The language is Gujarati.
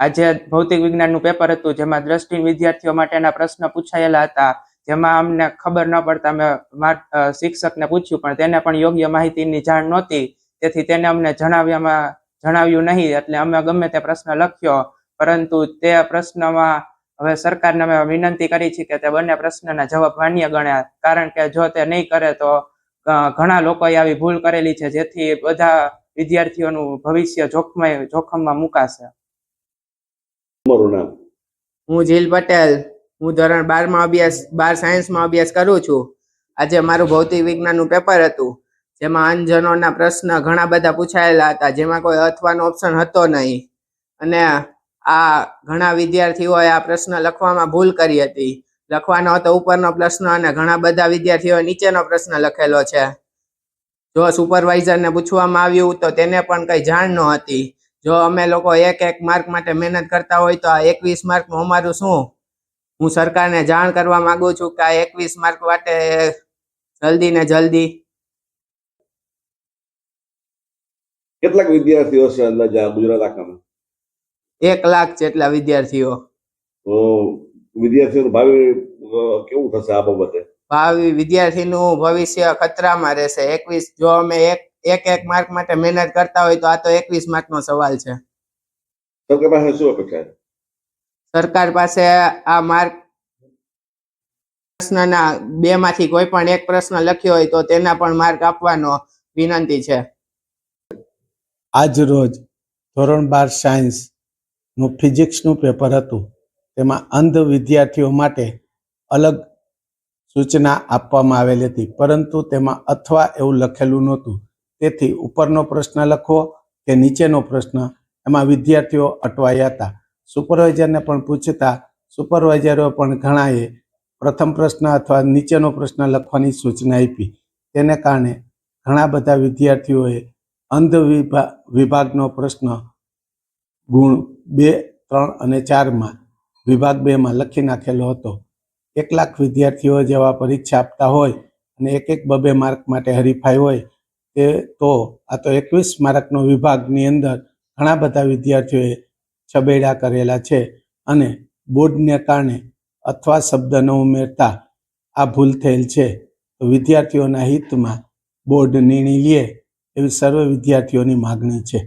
આજે ભૌતિક વિજ્ઞાનનું પેપર હતું, જેમાં દ્રષ્ટિહીન વિદ્યાર્થીઓ માટેના પ્રશ્ન પૂછાયેલા હતા, જેમાં અમને ખબર ન પડતા અમે શિક્ષકને પૂછ્યું, પણ તેને પણ યોગ્ય માહિતીની જાણ નહોતી, તેથી તેને અમને જણાવ્યું નહીં, એટલે અમે ગમે તે પ્રશ્ન લખ્યો, પરંતુ તે પ્રશ્નમાં હવે સરકારને અમે વિનંતી કરી છે કે તે બંને પ્રશ્નના જવાબ માન્ય ગણ્યા, કારણ કે જો તે નહીં કરે તો ઘણા લોકોએ આવી ભૂલ કરેલી છે, જેથી બધા વિદ્યાર્થીઓનું ભવિષ્ય જોખમમાં મુકાશે. હું જીલ પટેલ, હું ધોરણ 12 સાયન્સમાં અભ્યાસ કરું છું. આજે મારું ભૌતિક વિજ્ઞાનનું પેપર હતું, જેમાં અંજનોના પ્રશ્ન ઘણા બધા પૂછાયેલા હતા, જેમાં કોઈ અથવાનો ઓપ્શન હતો નહીં, અને આ ઘણા વિદ્યાર્થીઓએ આ પ્રશ્ન લખવામાં ભૂલ કરી હતી. લખવાનો હતો ઉપરનો પ્રશ્ન અને ઘણા બધા વિદ્યાર્થીઓએ નીચેનો પ્રશ્ન લખેલો છે. જો સુપરવાઇઝરને પૂછવામાં આવ્યું તો તેને પણ કંઈ જાણ ન હતી. જો અમે લોકો એક માર્ક માટે મહેનત કરતા હોય તો આ 21 માર્કનું અમારું શું? હું સરકારને જાણ કરવા માંગુ છું કે આ 21 માર્ક માટે જલ્દી ને જલ્દી. કેટલાક વિદ્યાર્થીઓ છે અંદાજે ગુજરાત આખામાં? 1 લાખ જેટલા વિદ્યાર્થીઓ. તો વિદ્યાર્થીઓનું ભાવિ કેવું થશે આ બાબતે? ભાવિ વિદ્યાર્થીનું ભવિષ્ય ખતરામાં રહેશે. 21 જો અમે એક માર્ક માટે મહેનત કરતા હોય તો આ તો 21 માર્કનો સવાલ છે. સરકાર પાસે શું અપેક્ષા છે? સરકાર પાસે આ માર્ક પ્રશ્નના 2 માંથી કોઈ પણ એક પ્રશ્ન લખ્યો હોય તો તેના પણ માર્ક આપવાનો વિનંતી છે. આજ રોજ ધોરણ 12 સાયન્સનું ફિઝિક્સનું પેપર હતું. તેમાં અંધ વિદ્યાર્થીઓ માટે અલગ સૂચના આપવામાં આવેલી હતી, પરંતુ તેમાં અથવા એવું લખેલું નહોતું. તેથી ઉપરનો પ્રશ્ન લખવો કે નીચેનો પ્રશ્ન, એમાં વિદ્યાર્થીઓ અટવાયા હતા. સુપરવાઇઝરને પણ પૂછતા સુપરવાઇઝરો પણ ઘણાએ પ્રથમ પ્રશ્ન અથવા નીચેનો પ્રશ્ન લખવાની સૂચના આપી. તેને કારણે ઘણા બધા વિદ્યાર્થીઓએ અંધ વિભાગનો પ્રશ્ન ગુણ 2, 3 અને 4માં વિભાગ 2માં લખી નાખેલો હતો. 1 લાખ વિદ્યાર્થીઓ જેવા પરીક્ષા આપતા હોય અને 1-2 માર્ક માટે હરીફાઈ હોય તો આ તો 21 માર્કનો વિભાગની અંદર ઘણા બધા વિદ્યાર્થીઓએ છબેડા કરેલા છે, અને બોર્ડને કારણે અથવા શબ્દ ન ઉમેરતા આ ભૂલ થયેલ છે. તો વિદ્યાર્થીઓના હિતમાં બોર્ડ નિર્ણય લે એવી સર્વ વિદ્યાર્થીઓની માગણી છે.